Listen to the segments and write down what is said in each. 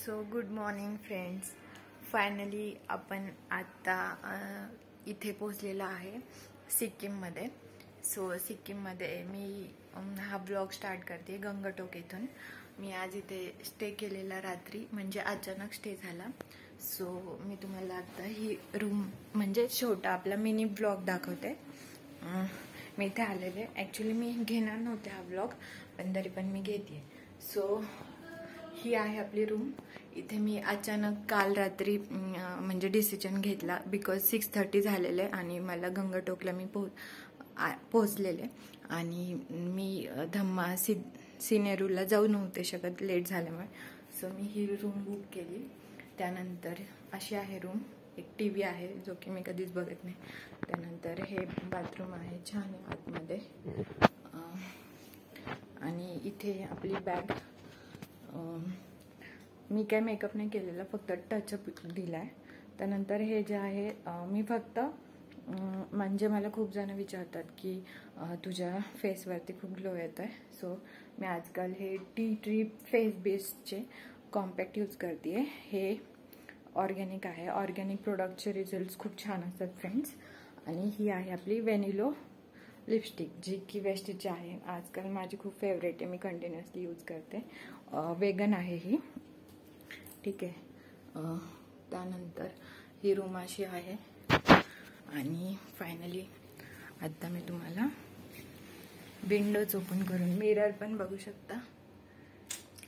So good morning friends. Finally आपण आता इथे पोचलेलो आहे सिक्कीममध्ये. सो सिक्कीममध्ये मी हा ब्लॉग स्टार्ट करते गंगटोक इथून. मी आज इथे स्टे केलेला रात्री, म्हणजे अचानक स्टे झाला. सो मी तुम्हाला आता ही रूम म्हणजे छोटा आपला मिनी ब्लॉग दाखवते. मी इथे आलेले, ॲक्च्युली मी घेणार नव्हते हा ब्लॉग, पण तरी पण मी घेते. सो ही आहे आपली रूम. इथे मी अचानक काल रात्री म्हणजे डिसिजन घेतला, बिकॉज 6:30 झालेले आणि मला गंगटोकला मी पोहोचलेले आणि मी धम्मा सिनेरूला जाऊ नव्हते शकत लेट झाल्यामुळे. सो मी ही रूम बुक केली. त्यानंतर अशी आहे रूम. एक टीव्ही आहे जो की मी कधीच बघत नाही. त्यानंतर हे बाथरूम आहे, छान आहे आतमध्ये. आणि इथे आपली बॅग. मी काय मेकअप नाही केलेला, फक्त टचअप दिलाय. त्यानंतर हे जे आहे मी फक्त म्हणजे मला खूप जण विचारतात की तुझ्या फेसवरती खूप ग्लो येत आहे. सो मी आजकाल हे टी ट्री फेस बेसचे कॉम्पॅक्ट यूज करते. हे ऑर्गॅनिक आहे. ऑर्गॅनिक प्रोडक्टचे रिझल्ट खूप छान असतात फ्रेंड्स. आणि ही आहे आपली व्हॅनिलो लिपस्टिक, जी की वेस्टची आहे. आजकाल माझी खूप फेवरेट आहे, मी कंटिन्युअसली यूज करते. वेगन आहे ही, ठीक आहे. त्यानंतर ही रूम अशी आहे. आणि फायनली आता मी तुम्हाला विंडोज ओपन करून मिरर पण बघू शकता.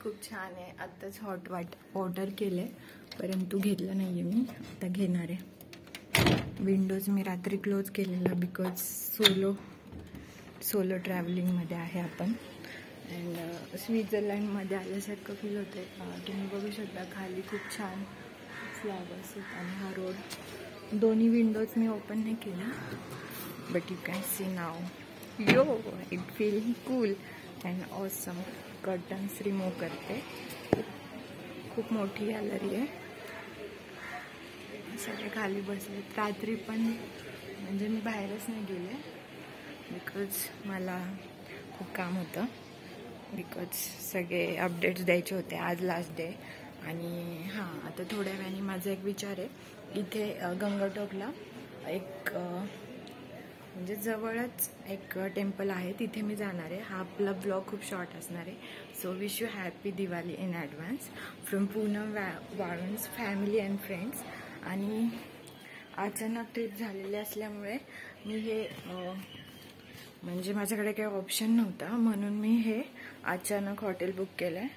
खूप छान आहे. आत्ताच हॉट ऑर्डर केले, परंतु घेतलं नाहीये मी, आता घेणार आहे. विंडोज मी रात्री क्लोज केलेला, बिकॉज सोलो ट्रॅव्हलिंगमध्ये आहे आपण. अँड स्वित्झर्लंडमध्ये आल्यासारखं फील होतंय. तुम्ही बघू शकता खाली खूप छान फ्लॉवर्स आहेत. आणि हा रोड. दोन्ही विंडोज मी ओपन नाही केला, but you can see now. It feel cool and awesome. Curtains remove करते. खूप मोठी गॅलरी आहे. सगळे खाली बसले. रात्री पण म्हणजे मी बाहेरच नाही गेले, बिकॉज मला खूप काम होतं. बिकॉज सगळे अपडेट्स द्यायचे होते. आज लास्ट डे. आणि हां, आता थोड्या वेळाने माझा एक विचार आहे, इथे गंगटोकला एक म्हणजे जवळच एक टेम्पल आहे, तिथे मी जाणार आहे. हा आपला ब्लॉग खूप शॉर्ट असणार आहे. So wish you happy Diwali in advance from Poonam Walunj family and friends. आणि अचानक ट्रिप झालेली असल्यामुळे मी हे म्हणजे माझ्याकडे काही ऑप्शन नव्हता, म्हणून मी हे अचानक हॉटेल बुक केलं आहे.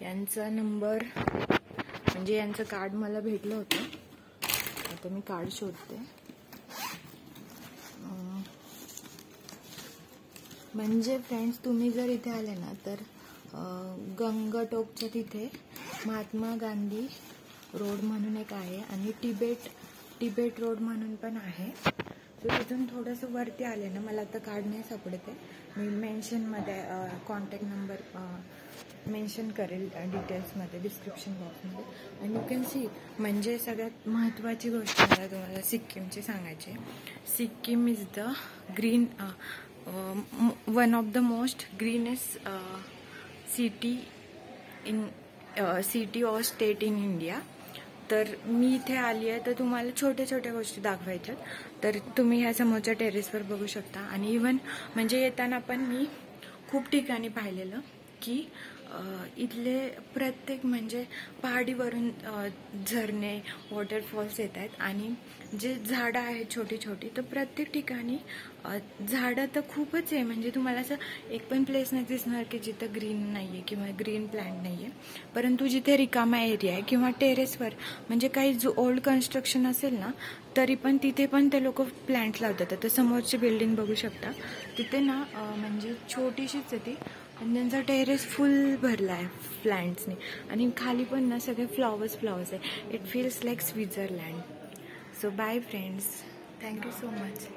यांचा नंबर म्हणजे यांचं कार्ड मला भेटलं होतं. आता मी कार्ड शोधते. म्हणजे फ्रेंड्स, तुम्ही जर इथे आले ना तर गंगटोकच्या तिथे महात्मा गांधी रोड म्हणून एक आहे आणि तिबेट रोड म्हणून पण आहे. सो तिथून थोडंसं वरती आले ना, मला आता कार्ड नाही सापडत आहे. मी मेन्शनमध्ये कॉन्टॅक्ट नंबर मेन्शन करेल डिटेल्समध्ये, डिस्क्रिप्शन बॉक्समध्ये. आणि यू कॅन सी. म्हणजे सगळ्यात महत्त्वाची गोष्ट मला तुम्हाला सिक्कीमची सांगायची. Sikkim is the green one of the most greenest city or state in India. तर मी इथे आली आहे तर तुम्हाला छोट्या छोट्या गोष्टी दाखवायच्यात. तर तुम्ही ह्या समोरच्या टेरेसवर बघू शकता. आणि इव्हन म्हणजे येताना पण मी खूप ठिकाणी पाहिलेलं की इथले प्रत्येक म्हणजे पहाडीवरून झरणे, वॉटरफॉल्स येत आहेत. आणि जे झाडं आहेत छोटी छोटी, तर प्रत्येक ठिकाणी झाडं तर खूपच आहे. म्हणजे तुम्हाला असं एक पण प्लेस नाही दिसणार की जिथं ग्रीन नाही आहे किंवा ग्रीन प्लॅन्ट नाही आहे. परंतु जिथे रिकामा एरिया आहे किंवा टेरेसवर म्हणजे काही जो ओल्ड कन्स्ट्रक्शन असेल ना, तरी पण तिथे पण ते लोक प्लॅन्ट लावतात. आता समोरची बिल्डिंग बघू शकता, तिथे ना म्हणजे छोटीशीच आहे ती, आणि त्यांचा टेरेस फुल भरला आहे प्लांट्सने. आणि खाली पण ना सगळे फ्लॉवर्स आहे. It feels like Switzerland. So bye friends, thank you so much.